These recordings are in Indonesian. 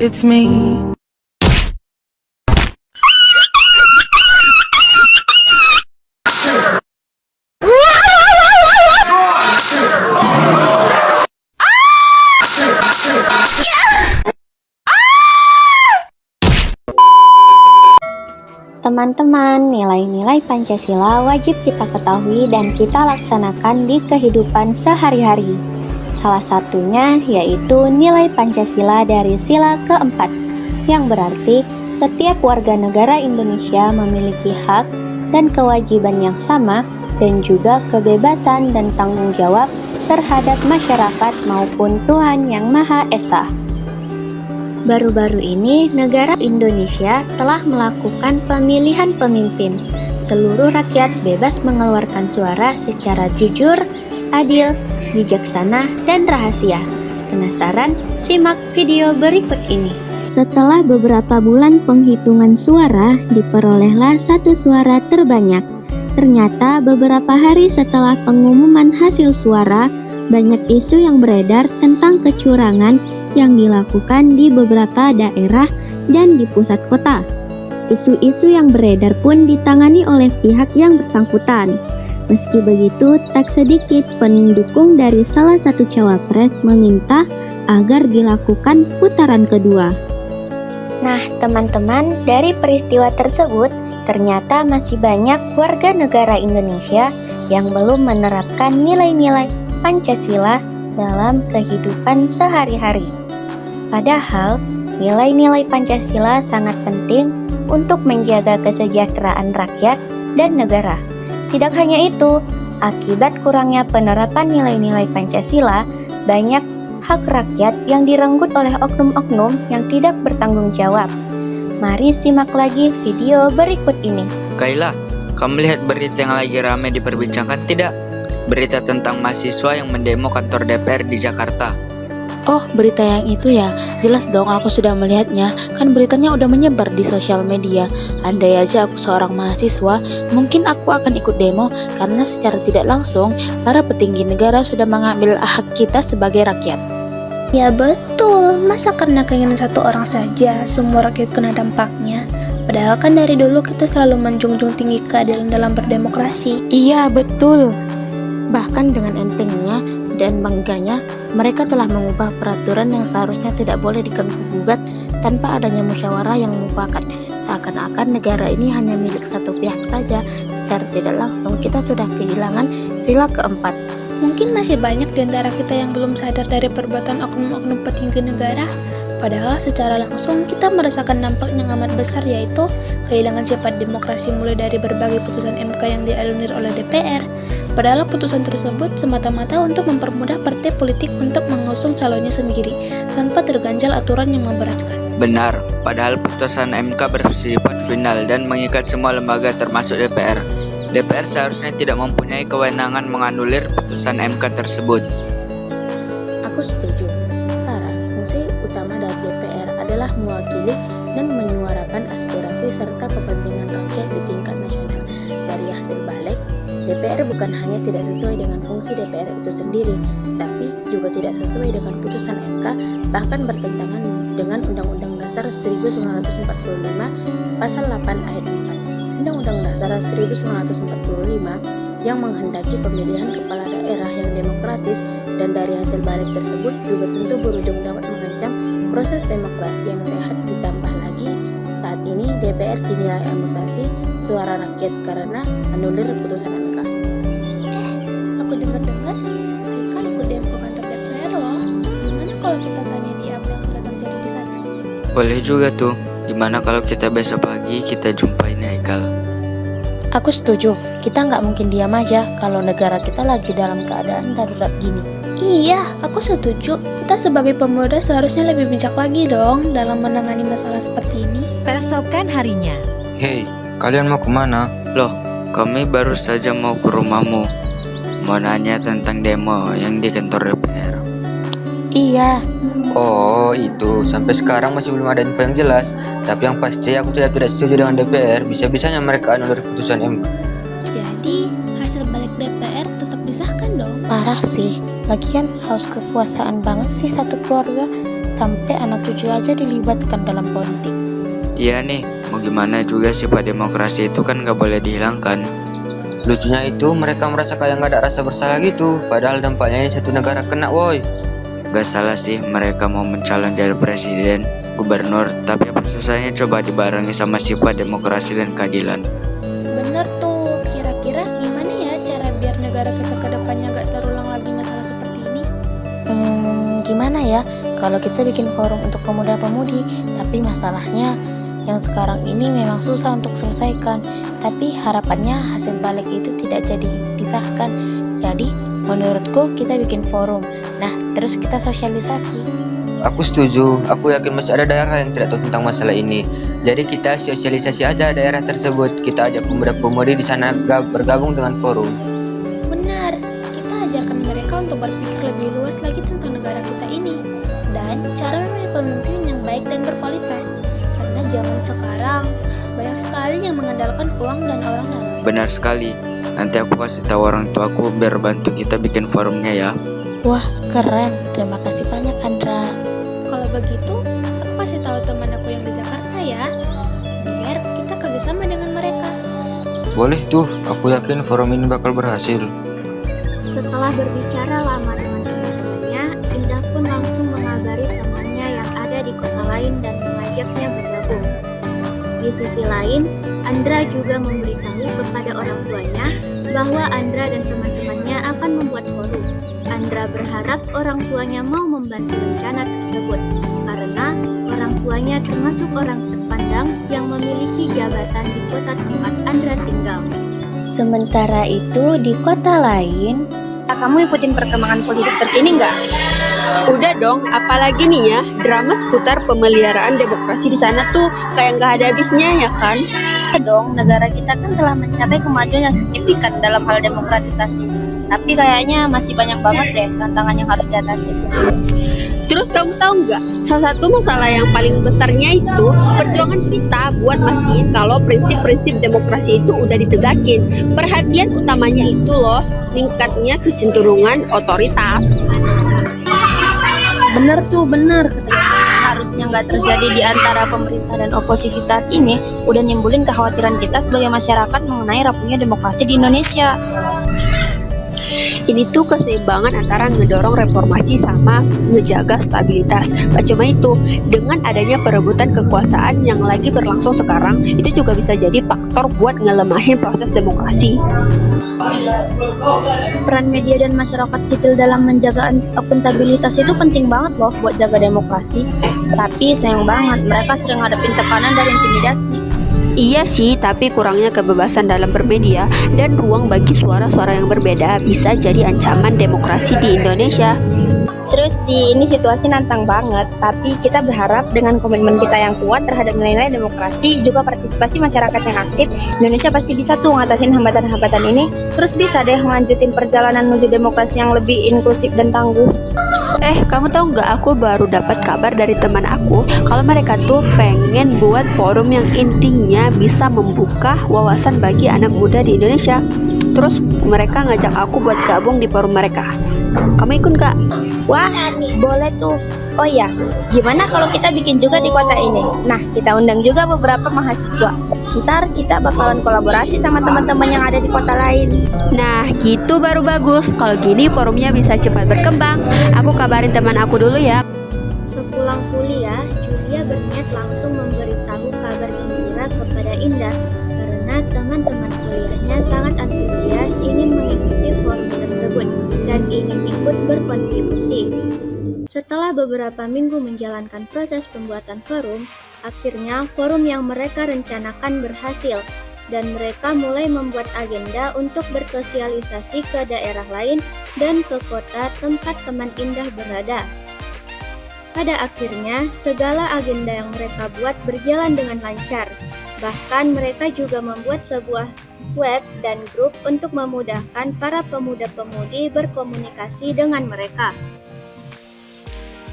it's me. Teman-teman, nilai-nilai Pancasila wajib kita ketahui dan kita laksanakan di kehidupan sehari-hari. Salah satunya yaitu nilai Pancasila dari sila keempat, yang berarti setiap warga negara Indonesia memiliki hak dan kewajiban yang sama dan juga kebebasan dan tanggung jawab terhadap masyarakat maupun Tuhan Yang Maha Esa. Baru-baru ini, negara Indonesia telah melakukan pemilihan pemimpin. Seluruh rakyat bebas mengeluarkan suara secara jujur, adil, bijaksana, dan rahasia. Penasaran? Simak video berikut ini. Setelah beberapa bulan penghitungan suara, diperolehlah satu suara terbanyak. Ternyata beberapa hari setelah pengumuman hasil suara, banyak isu yang beredar tentang kecurangan yang dilakukan di beberapa daerah dan di pusat kota. Isu-isu yang beredar pun ditangani oleh pihak yang bersangkutan. Meski begitu, tak sedikit pendukung dari salah satu cawapres meminta agar dilakukan putaran kedua. Nah, teman-teman, dari peristiwa tersebut, ternyata masih banyak warga negara Indonesia yang belum menerapkan nilai-nilai Pancasila dalam kehidupan sehari-hari. Padahal, nilai-nilai Pancasila sangat penting untuk menjaga kesejahteraan rakyat dan negara. Tidak hanya itu, akibat kurangnya penerapan nilai-nilai Pancasila, banyak hak rakyat yang direnggut oleh oknum-oknum yang tidak bertanggung jawab. Mari simak lagi video berikut ini. Kaila, kamu lihat berita yang lagi ramai diperbincangkan tidak? Berita tentang mahasiswa yang mendemo kantor DPR di Jakarta. Oh, berita yang itu ya? Jelas dong, aku sudah melihatnya. Kan beritanya udah menyebar di sosial media. Andai aja aku seorang mahasiswa, mungkin aku akan ikut demo karena secara tidak langsung para petinggi negara sudah mengambil hak kita sebagai rakyat. Ya betul, masa karena keinginan satu orang saja semua rakyat kena dampaknya? Padahal kan dari dulu kita selalu menjunjung tinggi keadilan dalam berdemokrasi. Iya, betul. Bahkan dengan entengnya dan bangganya, mereka telah mengubah peraturan yang seharusnya tidak boleh diganggu-gugat tanpa adanya musyawarah yang mufakat. Seakan-akan negara ini hanya milik satu pihak saja. Secara tidak langsung kita sudah kehilangan sila keempat. Mungkin masih banyak di antara kita yang belum sadar dari perbuatan oknum-oknum petinggi negara. Padahal secara langsung kita merasakan dampak yang amat besar, yaitu kehilangan sifat demokrasi mulai dari berbagai putusan MK yang dianulir oleh DPR. Padahal putusan tersebut semata-mata untuk mempermudah partai politik untuk mengusung calonnya sendiri, tanpa terganjal aturan yang memberatkan. Benar, padahal putusan MK bersifat final dan mengikat semua lembaga termasuk DPR. DPR seharusnya tidak mempunyai kewenangan menganulir putusan MK tersebut. Aku setuju. Sementara fungsi utama dari DPR adalah mewakili dan menyuarakan aspirasi serta kepentingan rakyat di tingkat nasional. Dari hasil balik, DPR bukan hanya tidak sesuai dengan fungsi DPR itu sendiri, tapi juga tidak sesuai dengan putusan MK, bahkan bertentangan dengan Undang-Undang Dasar 1945 Pasal 8 Ayat 4. Undang-Undang Dasar 1945 yang menghendaki pemilihan kepala daerah yang demokratis, dan dari hasil balik tersebut juga tentu berujung dapat mengancam proses demokrasi yang sehat. Ditambah lagi, saat ini DPR dinilai amputasi suara rakyat karena anulir putusan MK. Aku dengar-dengar mereka ikut demo ke kantor DPR loh. Gimana kalau kita tanya dia apa yang sudah terjadi di sana? Boleh juga tuh. Gimana kalau kita besok pagi kita jumpain Haikal? Aku setuju, kita nggak mungkin diam aja kalau negara kita lagi dalam keadaan darurat gini. Iya, aku setuju. Kita sebagai pemuda seharusnya lebih bijak lagi dong dalam menangani masalah seperti ini. Keesokan harinya. Hei, kalian mau kemana? Loh, kami baru saja mau ke rumahmu. Mau nanya tentang demo yang di kantor DPR. Iya, Oh, itu. Sampai sekarang masih belum ada info yang jelas. Tapi yang pasti aku tidak setuju dengan DPR. Bisa-bisanya mereka anulir putusan MK. Jadi, hasil balik DPR tetap disahkan dong. parah sih. Lagian haus kekuasaan banget sih satu keluarga. sampai anak cucu aja dilibatkan dalam politik. Iya nih, mau gimana juga sifat demokrasi itu kan nggak boleh dihilangkan. Lucunya itu mereka merasa kayak nggak ada rasa bersalah gitu, padahal dampaknya ini satu negara kena woi. Gak salah sih mereka mau mencalon jadi presiden, gubernur, tapi apa susahnya coba dibarengi sama sifat demokrasi dan keadilan. Bener tuh, kira-kira gimana ya cara biar negara kita ke depannya gak terulang lagi masalah seperti ini? Gimana ya kalau kita bikin forum untuk pemuda-pemudi, tapi masalahnya yang sekarang ini memang susah untuk selesaikan, tapi harapannya hasil balik itu tidak jadi disahkan. Jadi menurutku kita bikin forum, nah terus kita sosialisasi. Aku setuju, aku yakin masih ada daerah yang tidak tahu tentang masalah ini. Jadi kita sosialisasi aja daerah tersebut, kita ajak pemuda-pemudi di sana bergabung dengan forum. Benar, kita ajarkan mereka untuk berpikir lebih luas lagi tentang negara kita ini dan cara memilih pemimpin yang baik dan berkualitas. Karena zaman sekarang banyak sekali yang mengandalkan uang dan orang dalam. Benar sekali, nanti aku kasih tahu orang tuaku biar bantu kita bikin forumnya ya. Wah keren, terima kasih banyak Andra. Kalau begitu, aku kasih tahu teman aku yang di Jakarta ya, biar kita kerjasama dengan mereka. Boleh tuh, aku yakin forum ini bakal berhasil. Setelah berbicara lama dengan teman-temannya, Indah pun langsung mengabari temannya yang ada di kota lain dan mengajaknya bergabung. Di sisi lain, Andra juga memberitahu kepada orang tuanya bahwa Andra dan teman-temannya akan membuat forum. Andra berharap orang tuanya mau membantu rencana tersebut karena orang tuanya termasuk orang terpandang yang memiliki jabatan di kota tempat Andra tinggal. Sementara itu di kota lain, Kamu ikutin perkembangan politik terkini nggak? Udah dong, apalagi nih ya, drama seputar pemeliharaan demokrasi di sana tuh kayak nggak ada habisnya ya kan? Ya dong, negara kita kan telah mencapai kemajuan yang signifikan dalam hal demokratisasi. Tapi kayaknya masih banyak banget deh tantangan yang harus diatasi. Terus kamu tahu nggak, salah satu masalah yang paling besarnya itu perjuangan kita buat mastiin kalau prinsip-prinsip demokrasi itu udah ditegakin. Perhatian utamanya itu loh, meningkatnya kecenderungan otoritas. Bener tuh, bener. Harusnya nggak terjadi di antara pemerintah dan oposisi saat ini, udah nimbulin kekhawatiran kita sebagai masyarakat mengenai rapuhnya demokrasi di Indonesia. Ini tuh keseimbangan antara ngedorong reformasi sama ngejaga stabilitas. Gak cuma itu, dengan adanya perebutan kekuasaan yang lagi berlangsung sekarang, itu juga bisa jadi faktor buat ngelemahin proses demokrasi. Peran media dan masyarakat sipil dalam menjaga akuntabilitas itu penting banget loh buat jaga demokrasi. Tapi sayang banget, mereka sering ngadepin tekanan dari intimidasi. Iya sih, tapi kurangnya kebebasan dalam bermedia dan ruang bagi suara-suara yang berbeda bisa jadi ancaman demokrasi di Indonesia. Serius sih, ini situasi nantang banget. Tapi kita berharap dengan komitmen kita yang kuat terhadap nilai-nilai demokrasi, juga partisipasi masyarakat yang aktif, Indonesia pasti bisa tuh ngatasin hambatan-hambatan ini. Terus bisa deh melanjutin perjalanan menuju demokrasi yang lebih inklusif dan tangguh. Kamu tahu nggak, aku baru dapat kabar dari teman aku kalau mereka tuh pengen buat forum yang intinya bisa membuka wawasan bagi anak muda di Indonesia. Terus mereka ngajak aku buat gabung di forum mereka. Kamu ikut nggak? Wah, boleh tuh. Oh iya, gimana kalau kita bikin juga di kota ini? Nah, kita undang juga beberapa mahasiswa. Ntar kita bakalan kolaborasi sama teman-teman yang ada di kota lain. Nah, gitu baru bagus. Kalau gini forumnya bisa cepat berkembang. Aku kabarin teman aku dulu ya. sepulang kuliah, Julia berniat langsung memberitahu kabar gembira kepada Indah karena teman-teman kuliahnya sangat antusias ingin mengikuti forum tersebut dan ingin ikut berkontribusi. Setelah beberapa minggu menjalankan proses pembuatan forum, akhirnya forum yang mereka rencanakan berhasil dan mereka mulai membuat agenda untuk bersosialisasi ke daerah lain dan ke kota tempat teman Indah berada. Pada akhirnya, segala agenda yang mereka buat berjalan dengan lancar. Bahkan mereka juga membuat sebuah web dan grup untuk memudahkan para pemuda-pemudi berkomunikasi dengan mereka.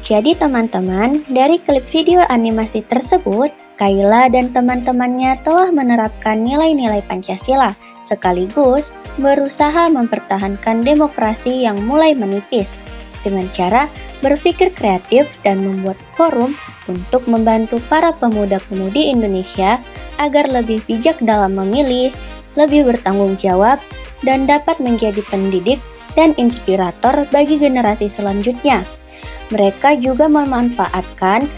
Jadi teman-teman, dari klip video animasi tersebut, Kayla dan teman-temannya telah menerapkan nilai-nilai Pancasila, sekaligus berusaha mempertahankan demokrasi yang mulai menipis, dengan cara berpikir kreatif dan membuat forum untuk membantu para pemuda-pemudi Indonesia agar lebih bijak dalam memilih, lebih bertanggung jawab, dan dapat menjadi pendidik dan inspirator bagi generasi selanjutnya. Mereka juga memanfaatkan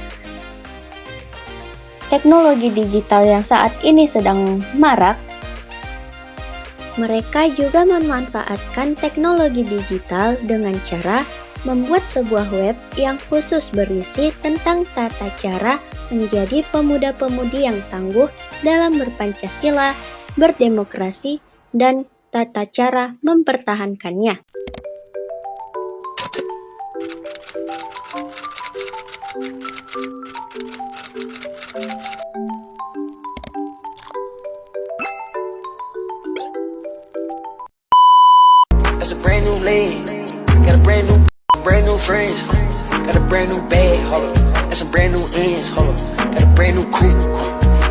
teknologi digital yang saat ini sedang marak. Mereka juga memanfaatkan teknologi digital dengan cara membuat sebuah web yang khusus berisi tentang tata cara menjadi pemuda-pemudi yang tangguh dalam berpancasila, berdemokrasi, dan tata cara mempertahankannya. That's a brand new leg. Got a brand new friends. Got a brand new bag, hold up. That's some brand new ends, hold up. Got a brand new coupe.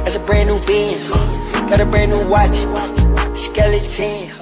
That's a brand new Benz. Got a brand new watch. Skeleton.